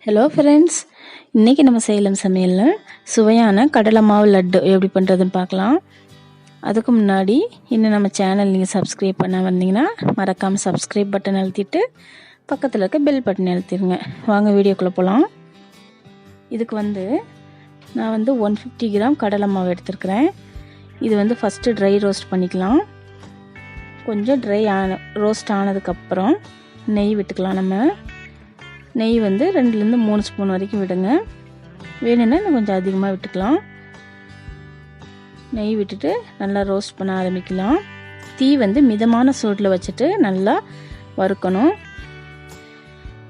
Hello friends, இன்றைக்கி நம்ம சேலம் சமையலில் சுவையான கடலை மாவு லட்டு எப்படி பண்ணுறதுன்னு பார்க்கலாம். அதுக்கு முன்னாடி இன்னும் நம்ம சேனல் நீங்கள் சப்ஸ்கிரைப் பண்ண வந்தீங்கன்னா மறக்காமல் சப்ஸ்கிரைப் பட்டன் அழுத்திட்டு பக்கத்தில் இருக்க பெல் பட்டன் அழுத்திடுங்க. வாங்க வீடியோக்குள்ளே போகலாம். இதுக்கு நான் 150 கிராம் கடலை மாவு எடுத்துருக்கிறேன். இது ஃபஸ்ட்டு ட்ரை ரோஸ்ட் பண்ணிக்கலாம். கொஞ்சம் ட்ரை ரோஸ்ட் ஆனதுக்கப்புறம் நெய் விட்டுக்கலாம். நம்ம நெய் 2லேருந்து 3 ஸ்பூன் வரைக்கும் விடுங்க. வேணும்னா இன்னும் கொஞ்சம் அதிகமாக விட்டுக்கலாம். நெய் விட்டுட்டு நல்லா ரோஸ்ட் பண்ண ஆரம்பிக்கலாம். தீ மிதமான சூட்டில் வச்சுட்டு நல்லா வறுக்கணும்.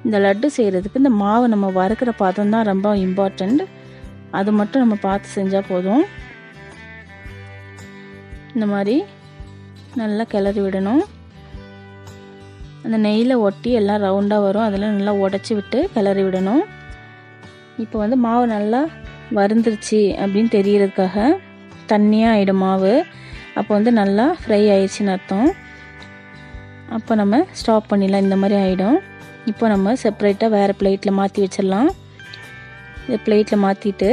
இந்த லட்டு செய்கிறதுக்கு இந்த மாவு நம்ம வறுக்கிற பாத்திரம் தான் ரொம்ப இம்பார்ட்டண்ட். அது மட்டும் நம்ம பார்த்து செஞ்சால் போதும். இந்த மாதிரி நல்லா கிளறி விடணும். அந்த நெய்யில் ஒட்டி எல்லாம் ரவுண்டாக வரும். அதெல்லாம் நல்லா உடச்சி விட்டு கிளறி விடணும். இப்போ மாவு நல்லா வறுந்துருச்சு அப்படின்னு தெரியறதுக்காக தண்ணியாக ஆகிடும் மாவு. அப்போ நல்லா ஃப்ரை ஆயிடுச்சுன்னு அர்த்தம். அப்போ நம்ம ஸ்டாப் பண்ணிடலாம். இந்த மாதிரி ஆகிடும். இப்போ நம்ம செப்பரேட்டாக வேறு பிளேட்டில் மாற்றி வச்சிடலாம். இந்த பிளேட்டில் மாற்றிட்டு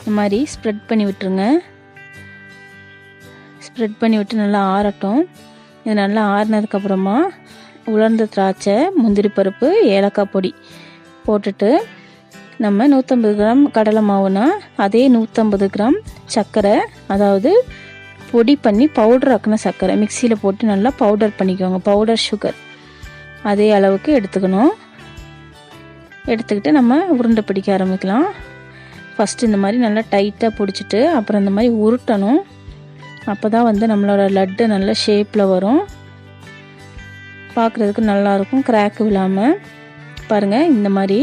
இந்த மாதிரி ஸ்ப்ரெட் பண்ணி விட்டுருங்க. ஸ்ப்ரெட் பண்ணி விட்டு நல்லா ஆறட்டும். இது நல்லா ஆறினதுக்கப்புறமா உலர்ந்த திராட்சை, முந்திரி பருப்பு, ஏலக்காய் பொடி போட்டுட்டு நம்ம 150 கிராம் கடலை மாவுனா அதே 150 கிராம் சர்க்கரை, அதாவது பொடி பண்ணி பவுடர் ஆக்கின சர்க்கரை மிக்சியில் போட்டு நல்லா பவுடர் பண்ணிக்கோங்க. பவுடர் சுகர் அதே அளவுக்கு எடுத்துக்கணும். எடுத்துக்கிட்டு நம்ம உருண்டை பிடிக்க ஆரம்பிக்கலாம். ஃபஸ்ட்டு இந்த மாதிரி நல்லா டைட்டாக பிடிச்சிட்டு அப்புறம் இந்த மாதிரி உருட்டணும். அப்போ தான் நம்மளோட லட்டு நல்ல ஷேப்பில் வரும். பார்க்குறதுக்கு நல்லாயிருக்கும், கிராக் விழாமல். பாருங்கள், இந்த மாதிரி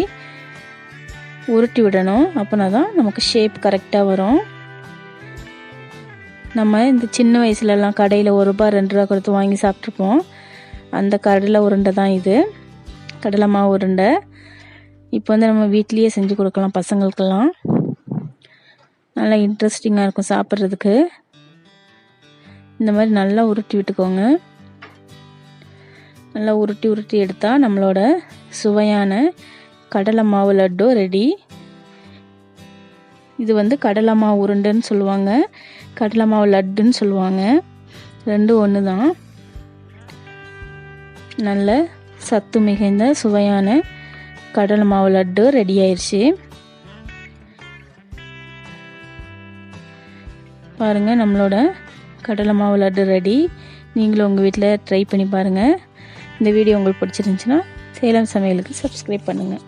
உருட்டி விடணும். அப்போனா தான் நமக்கு ஷேப் கரெக்டாக வரும். நம்ம இந்த சின்ன வயசுலலாம் கடையில் 1 ரூபா 2 ரூபா கொடுத்து வாங்கி சாப்பிட்ருப்போம். அந்த கடலை உருண்டை தான் இது, கடலை மாவு உருண்டை. இப்போ நம்ம வீட்லேயே செஞ்சு கொடுக்கலாம் பசங்களுக்கெல்லாம். நல்லா இன்ட்ரெஸ்டிங்காக இருக்கும் சாப்பிட்றதுக்கு. இந்த மாதிரி நல்லா உருட்டி விட்டுக்கோங்க. நல்லா உருட்டி எடுத்தால் நம்மளோட சுவையான கடலை மாவு லட்டு ரெடி. இது கடலை மாவு உருண்டைன்னு சொல்லுவாங்க, கடலை மாவு லட்டுன்னு சொல்லுவாங்க. ரெண்டும் ஒன்று தான். நல்ல சத்து மிகுந்த சுவையான கடலை மாவு லட்டு ரெடி ஆயிடுச்சு. பாருங்கள், நம்மளோட கடலை மாவு லட்டு ரெடி. நீங்களும் உங்கள் வீட்டில் ட்ரை பண்ணி பாருங்கள். இந்த வீடியோ உங்களுக்கு பிடிச்சிருந்துச்சுன்னா சேலம் சமையலுக்கு சப்ஸ்கிரைப் பண்ணுங்கள்.